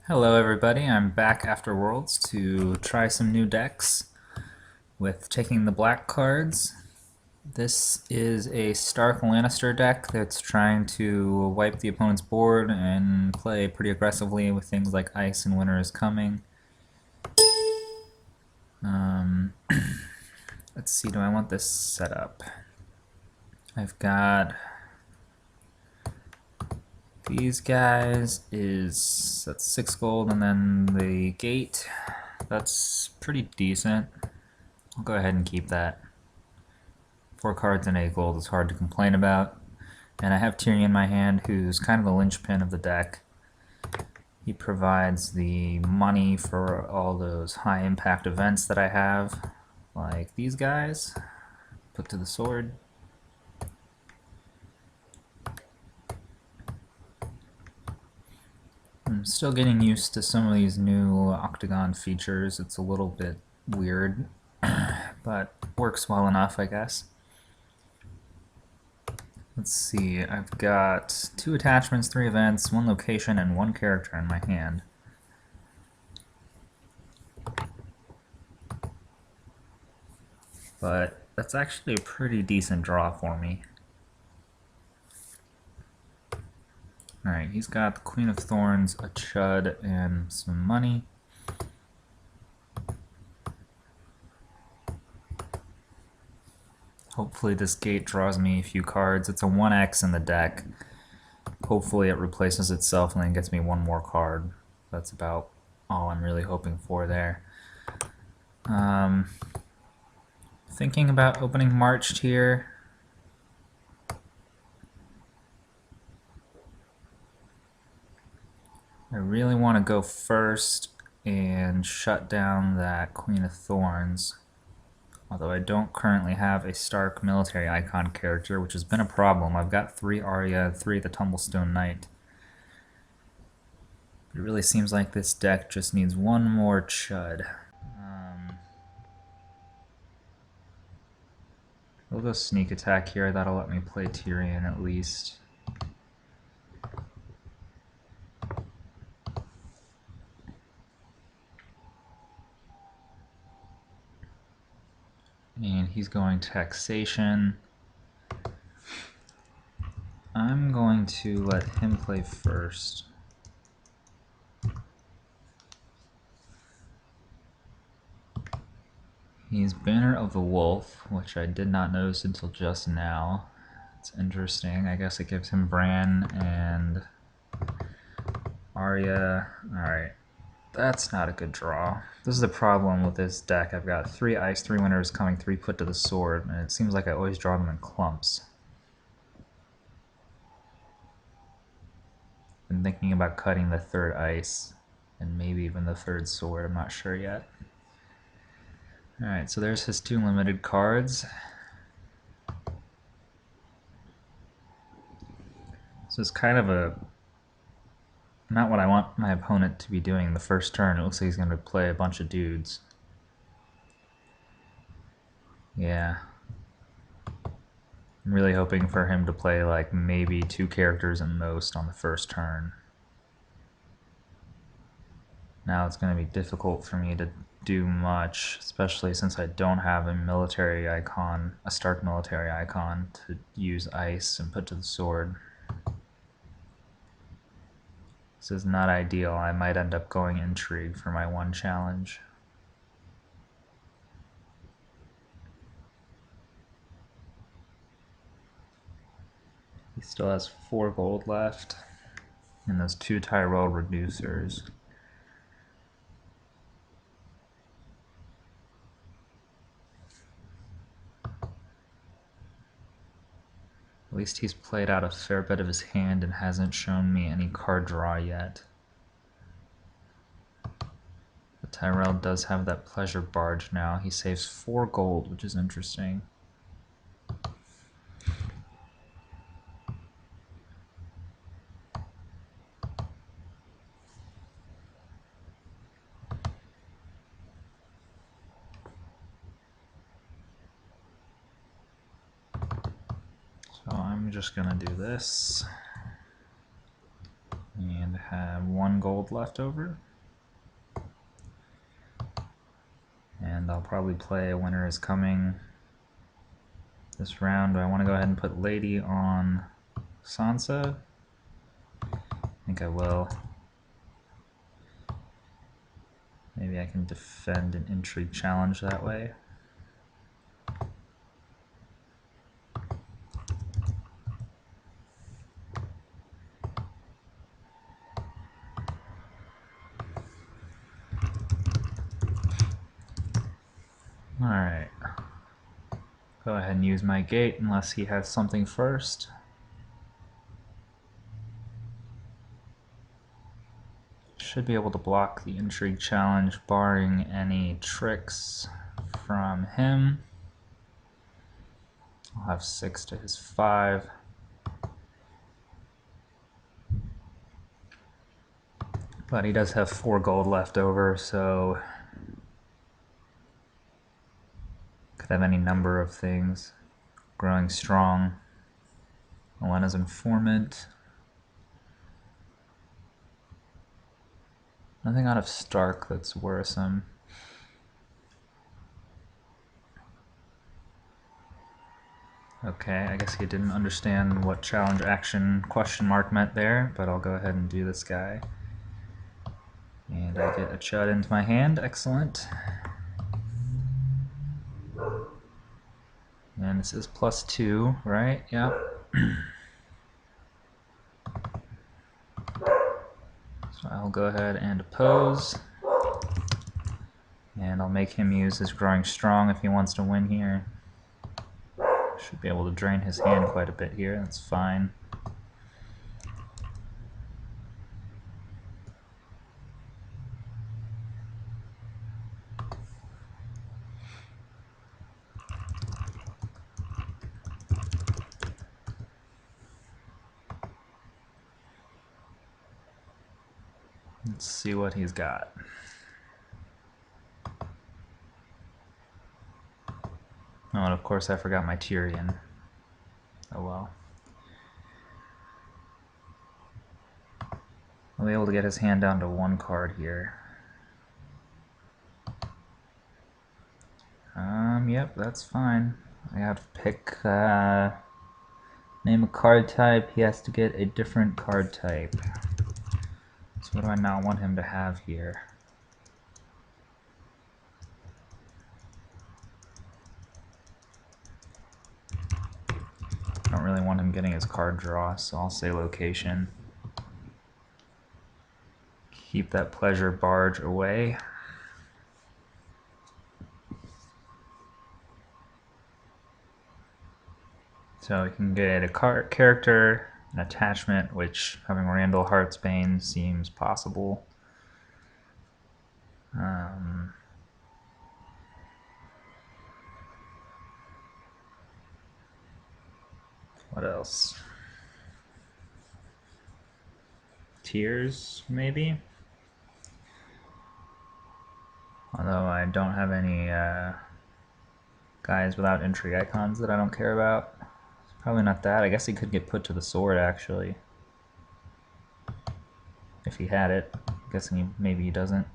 Hello everybody, I'm back after Worlds to try some new decks with taking the black cards. This is a Stark Lannister deck that's trying to wipe the opponent's board and play pretty aggressively with things like Ice and Winter is Coming. Let's see, do I want this set up? I've got these guys, that's 6 gold, and then the gate, that's pretty decent. I'll go ahead and keep that. 4 cards and 8 gold is hard to complain about. And I have Tyrion in my hand, who's kind of the linchpin of the deck. He provides the money for all those high impact events that I have, like these guys. Put to the sword. I'm still getting used to some of these new octagon features. It's a little bit weird, but works well enough, I guess. Let's see, I've got 2 attachments, 3 events, 1 location, and 1 character in my hand. But that's actually a pretty decent draw for me. Alright, he's got the Queen of Thorns, a Chud, and some money. Hopefully this gate draws me a few cards. It's a 1x in the deck. Hopefully it replaces itself and then gets me 1 more card. That's about all I'm really hoping for there. Thinking about opening Marched here. I really want to go first and shut down that Queen of Thorns. Although I don't currently have a Stark military icon character, which has been a problem. I've got 3 Arya and 3 the Tumblestone Knight. It really seems like this deck just needs 1 more Chud. We'll go sneak attack here. That'll let me play Tyrion at least. And he's going taxation. I'm going to let him play first. He's Banner of the Wolf, which I did not notice until just now. It's interesting. I guess it gives him Bran and Arya. Alright, that's not a good draw. This is the problem with this deck. I've got 3 Ice, 3 Winter is Coming, 3 Put to the Sword, and it seems like I always draw them in clumps. I'm thinking about cutting the 3rd Ice, and maybe even the 3rd Sword, I'm not sure yet. Alright, so there's his 2 limited cards. So it's kind of not what I want my opponent to be doing the first turn. It looks like he's going to play a bunch of dudes. Yeah. I'm really hoping for him to play like maybe 2 characters at most on the first turn. Now it's going to be difficult for me to do much, especially since I don't have a military icon, a Stark military icon to use Ice and put to the sword. This is not ideal. I might end up going Intrigue for my 1 challenge. He still has 4 gold left, and those 2 Tyrell reducers. At least he's played out a fair bit of his hand and hasn't shown me any card draw yet. But Tyrell does have that Pleasure Barge now. He saves 4 gold, which is interesting. So I'm just gonna do this and have 1 1 gold left over. And I'll probably play Winter is Coming this round. Do I want to go ahead and put Lady on Sansa? I think I will. Maybe I can defend an intrigue challenge that way. Alright. Go ahead and use my gate unless he has something first. Should be able to block the intrigue challenge barring any tricks from him. I'll have 6 to his 5. But he does have 4 gold left over, so could have any number of things. Growing strong. Olenna's informant. Nothing out of Stark that's worrisome. Okay, I guess he didn't understand what challenge action question mark meant there, but I'll go ahead and do this guy. And I get a chud into my hand, excellent. And this is +2, right? Yep. So I'll go ahead and oppose. And I'll make him use his growing strong if he wants to win here. Should be able to drain his hand quite a bit here, that's fine. Let's see what he's got. Oh, and of course I forgot my Tyrion. Oh well. I'll be able to get his hand down to 1 card here. Yep, that's fine. I have to pick, name a card type. He has to get a different card type. So what do I not want him to have here? I don't really want him getting his card draw, so I'll say location. Keep that pleasure barge away. So we can get a character, an attachment, which having Randall Heartsbane seems possible. What else? Tears, maybe? Although I don't have any guys without intrigue icons that I don't care about. Probably not that. I guess he could get put to the sword, actually. If he had it. I'm guessing maybe he doesn't.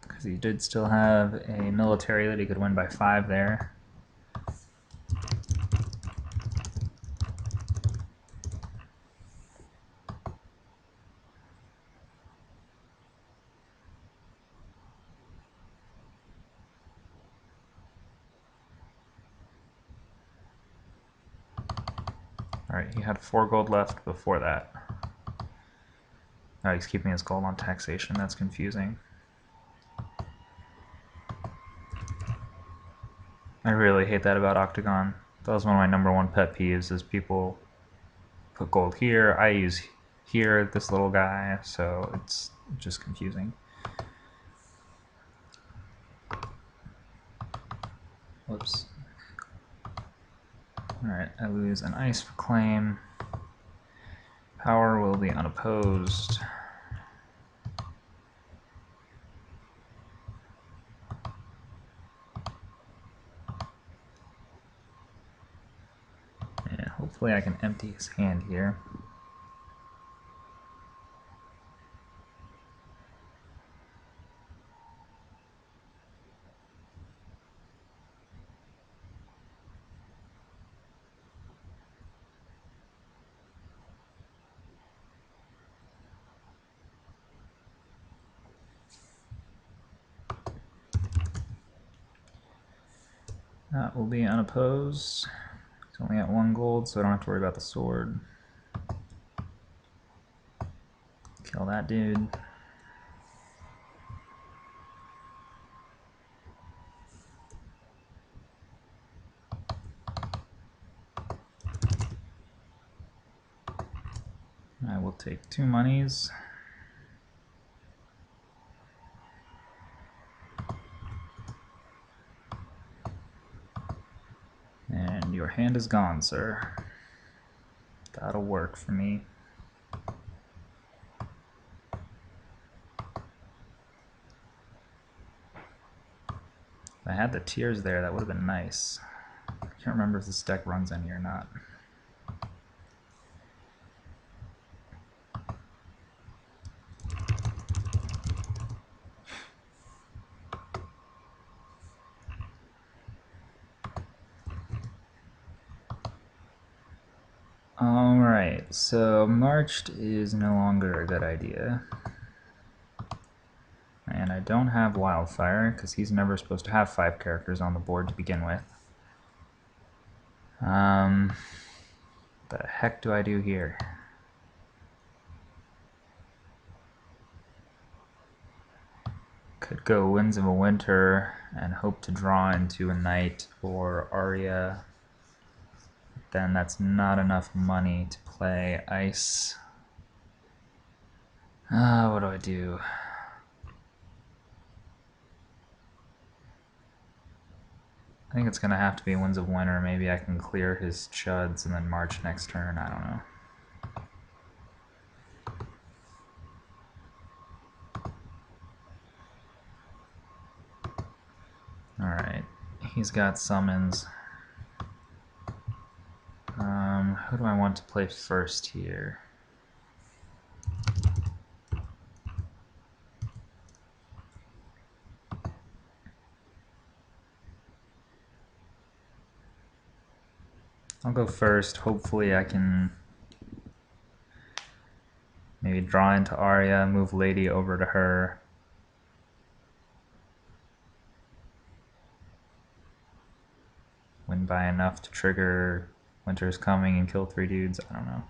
Because he did still have a military that he could win by 5 there. Alright, he had 4 gold left before that. Oh, he's keeping his gold on taxation. That's confusing. I really hate that about Octagon. That was one of my #1 pet peeves, is people put gold here. I use here, this little guy, so it's just confusing. Whoops. Alright, I lose an ice for claim. Power will be unopposed. And hopefully I can empty his hand here. That will be unopposed. He's only got 1 gold, so I don't have to worry about the sword. Kill that dude. I will take 2 monies. And your hand is gone, sir. That'll work for me. If I had the tiers there, that would have been nice. I can't remember if this deck runs any or not. Alright, so Marched is no longer a good idea. And I don't have Wildfire, because he's never supposed to have 5 characters on the board to begin with. The heck do I do here? Could go Winds of a Winter and hope to draw into a Knight or Arya. Then that's not enough money to play Ice. What do I do? I think it's going to have to be Winds of Winter. Maybe I can clear his chuds and then march next turn. I don't know. Alright, he's got summons. Who do I want to play first here? I'll go first. Hopefully I can maybe draw into Arya, move Lady over to her. Win by enough to trigger Winter's Coming and kill 3 dudes. I don't know.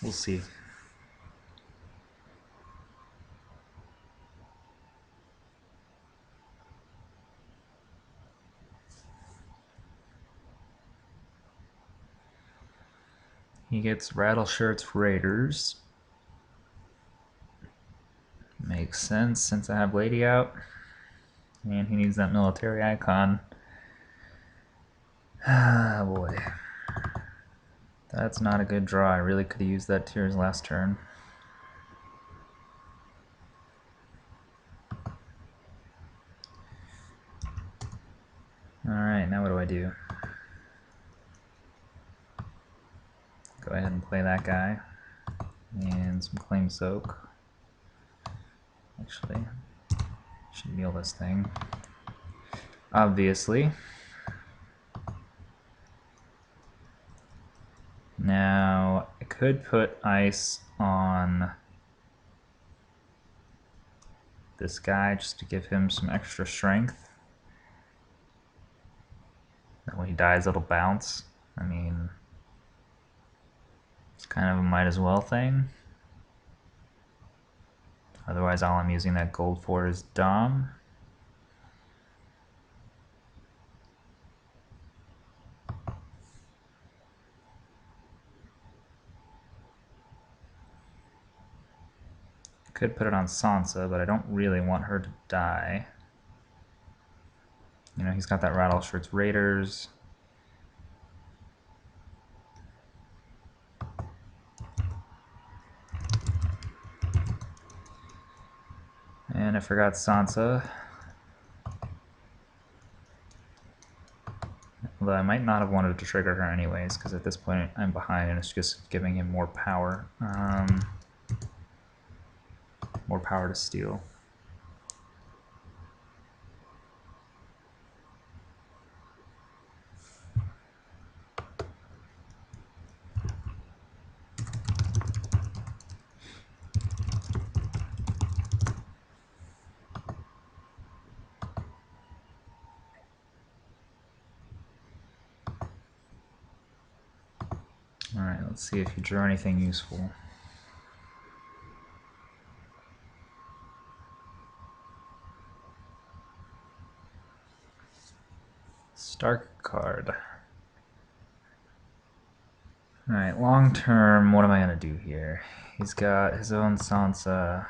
We'll see. He gets Rattleshirt's Raiders. Makes sense since I have Lady out. And he needs that military icon. Ah, boy. That's not a good draw. I really could have used that tiers last turn. Alright, now what do I do? Go ahead and play that guy. And some Claim Soak. Actually, should meal this thing. Obviously. Now, I could put Ice on this guy just to give him some extra strength. And when he dies, it'll bounce. I mean, it's kind of a might as well thing. Otherwise, all I'm using that gold for is Dom. Could put it on Sansa, but I don't really want her to die. You know, he's got that Rattleshirt's Raiders. And I forgot Sansa. Although I might not have wanted to trigger her anyways, because at this point I'm behind and it's just giving him more power. More power to steal. See if you drew anything useful. Stark card. Alright, long term, what am I going to do here? He's got his own Sansa.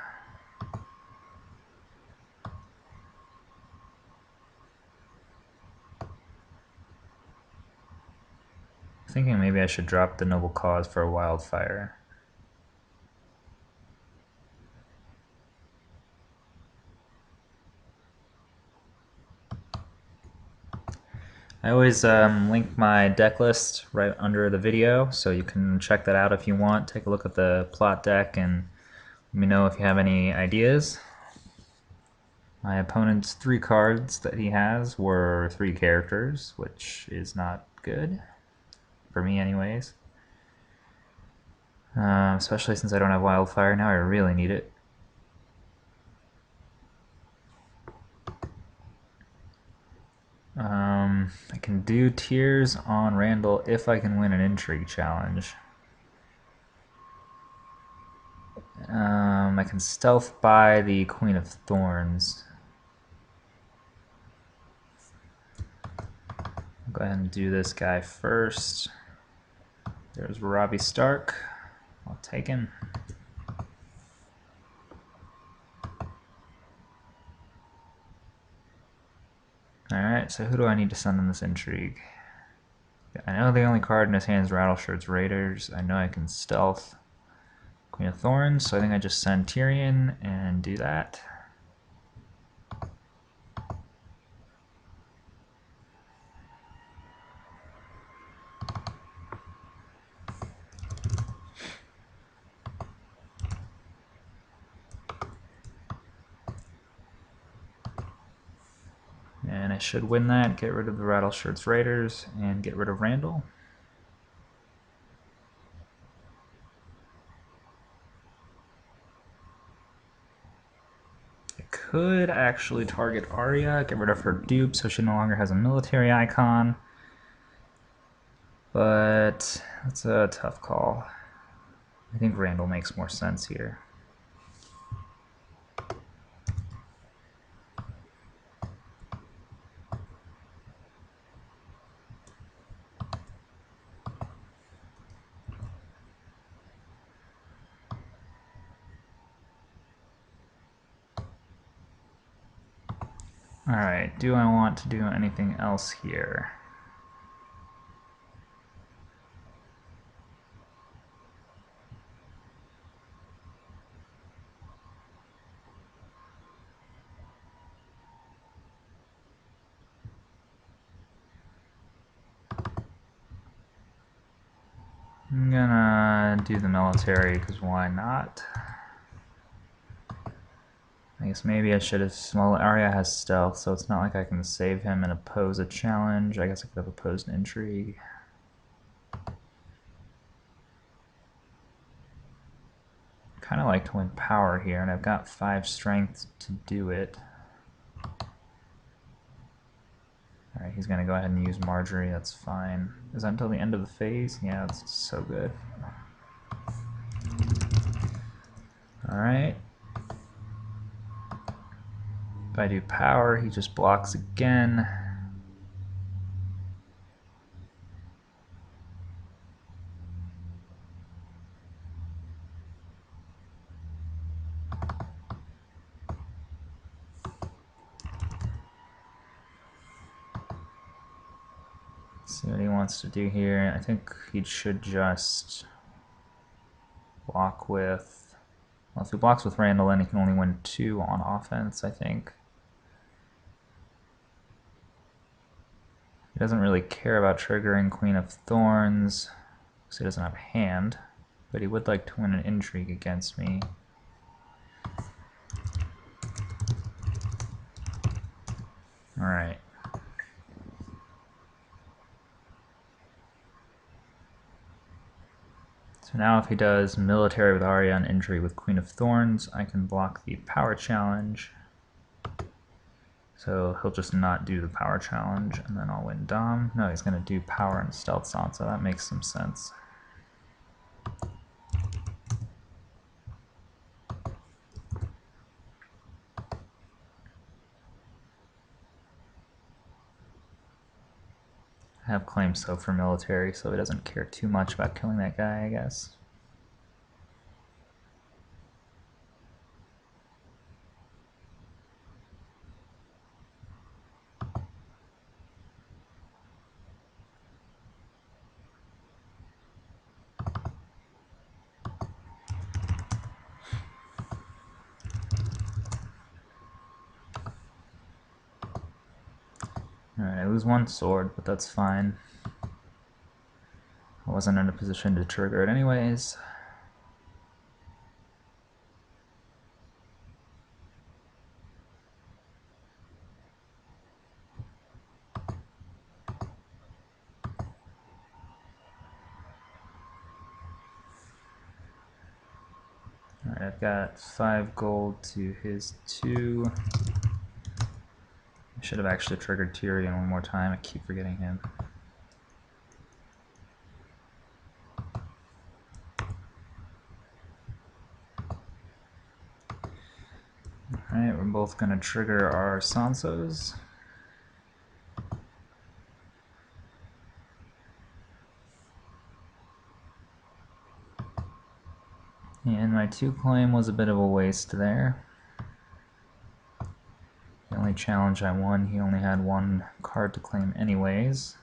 Thinking maybe I should drop the Noble Cause for a Wildfire. I always link my deck list right under the video, so you can check that out if you want. Take a look at the plot deck and let me know if you have any ideas. My opponent's 3 cards that he has were 3 characters, which is not good, for me anyways. Especially since I don't have Wildfire now, I really need it. I can do Tears on Randall if I can win an Intrigue challenge. I can stealth by the Queen of Thorns. I'll go ahead and do this guy first. There's Robbie Stark. I'll take him. Alright, so who do I need to send in this Intrigue? I know the only card in his hand is Rattleshirt's Raiders. I know I can stealth Queen of Thorns, so I think I just send Tyrion and do that. And I should win that, get rid of the Rattleshirt's Raiders, and get rid of Randall. I could actually target Arya, get rid of her dupe so she no longer has a military icon. But that's a tough call. I think Randall makes more sense here. Alright, do I want to do anything else here? I'm gonna do the military, because why not? I guess maybe I should have... Well, Arya has stealth, so it's not like I can save him and oppose a challenge. I guess I could have opposed an Intrigue. Kind of like to win power here, and I've got 5 strength to do it. Alright, he's going to go ahead and use Marjorie, that's fine. Is that until the end of the phase? Yeah, that's so good. Alright. If I do power, he just blocks again. See what he wants to do here. I think he should just block with... Well, if he blocks with Randall, then he can only win 2 on offense, I think. He doesn't really care about triggering Queen of Thorns, because he doesn't have a hand, but he would like to win an Intrigue against me. Alright. So now if he does military with Arya and Intrigue with Queen of Thorns, I can block the power challenge. So he'll just not do the power challenge, and then I'll win Dom. No, he's going to do power and stealth Sansa. That makes some sense. I have claims so for military, so he doesn't care too much about killing that guy, I guess. Alright, I lose one sword, but that's fine. I wasn't in a position to trigger it anyways. Alright, I've got 5 gold to his 2. I should have actually triggered Tyrion one more time. I keep forgetting him. Alright, we're both going to trigger our Sansos. And my 2 claim was a bit of a waste there. The only challenge I won, he only had 1 card to claim anyways.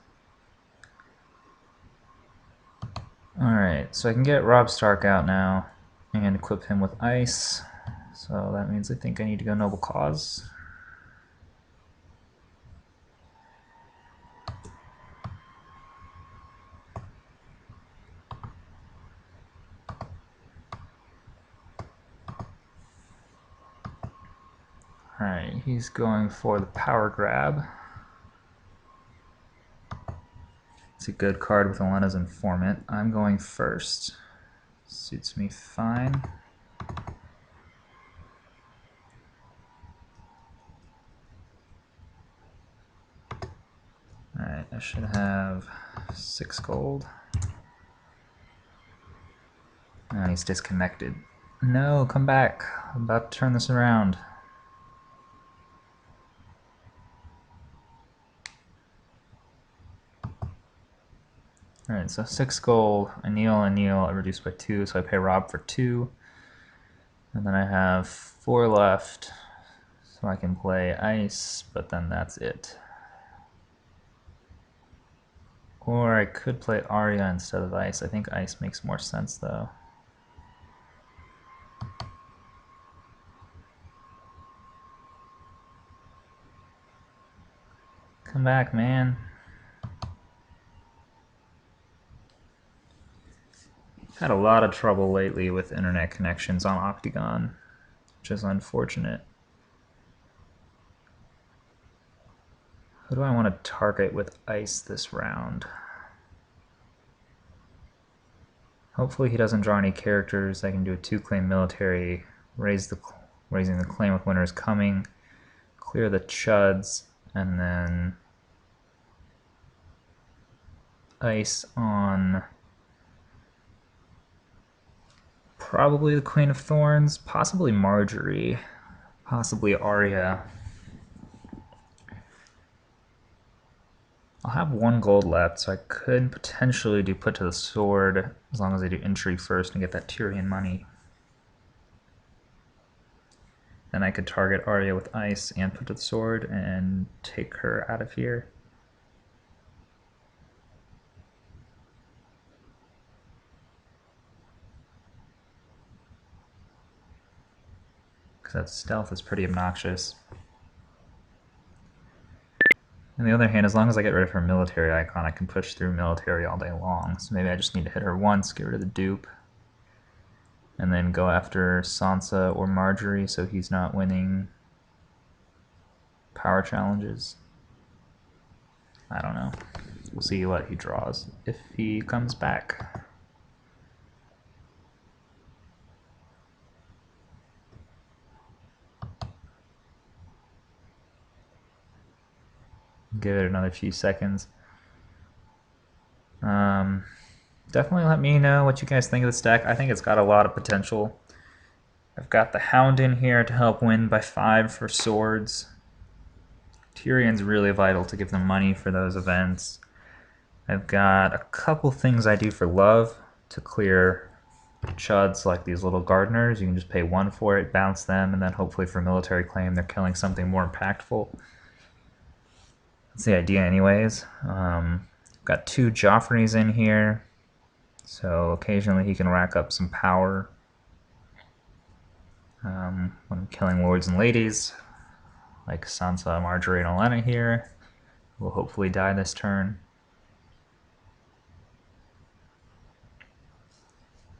Alright, so I can get Robb Stark out now and equip him with ice. So that means I think I need to go Noble Cause. Alright, he's going for the power grab. It's a good card with Olenna's Informant. I'm going first. Suits me fine. Alright, I should have 6 gold. And he's disconnected. No, come back. I'm about to turn this around. Alright, so 6 gold. I kneel, I reduce by 2, so I pay Robb for 2. And then I have 4 left, so I can play ice, but then that's it. Or I could play Arya instead of ice. I think ice makes more sense though. Come back, man. Had a lot of trouble lately with internet connections on Octagon, which is unfortunate. Who do I want to target with ice this round? Hopefully he doesn't draw any characters. I can do a 2-claim military, raising the claim with winter is coming, clear the chuds, and then ice on probably the Queen of Thorns, possibly Marjorie, possibly Arya. I'll have 1 gold left, so I could potentially do put to the sword, as long as I do entry first and get that Tyrion money. Then I could target Arya with ice and put to the sword and take her out of here. Because that stealth is pretty obnoxious. On the other hand, as long as I get rid of her military icon, I can push through military all day long. So maybe I just need to hit her once, get rid of the dupe, and then go after Sansa or Marjorie so he's not winning power challenges. I don't know. We'll see what he draws if he comes back. Give it another few seconds. Definitely let me know what you guys think of this deck. I think it's got a lot of potential. I've got the Hound in here to help win by 5 for swords. Tyrion's really vital to give them money for those events. I've got a couple things I do for love to clear chuds like these little gardeners. You can just pay 1 for it, bounce them, and then hopefully for military claim they're killing something more impactful. That's the idea anyways. Got 2 Joffreys in here, so occasionally he can rack up some power when I'm killing lords and ladies, like Sansa, Marjorie, and Olenna here. Will hopefully die this turn.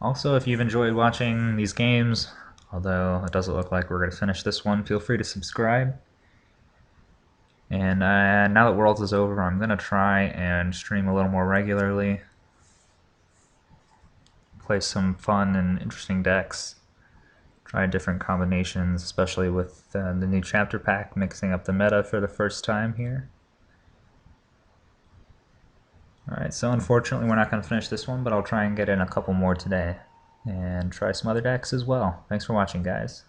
Also, if you've enjoyed watching these games, although it doesn't look like we're going to finish this one, feel free to subscribe. And now that Worlds is over, I'm going to try and stream a little more regularly. Play some fun and interesting decks. Try different combinations, especially with the new chapter pack, mixing up the meta for the first time here. Alright, so unfortunately we're not going to finish this one, but I'll try and get in a couple more today. And try some other decks as well. Thanks for watching, guys.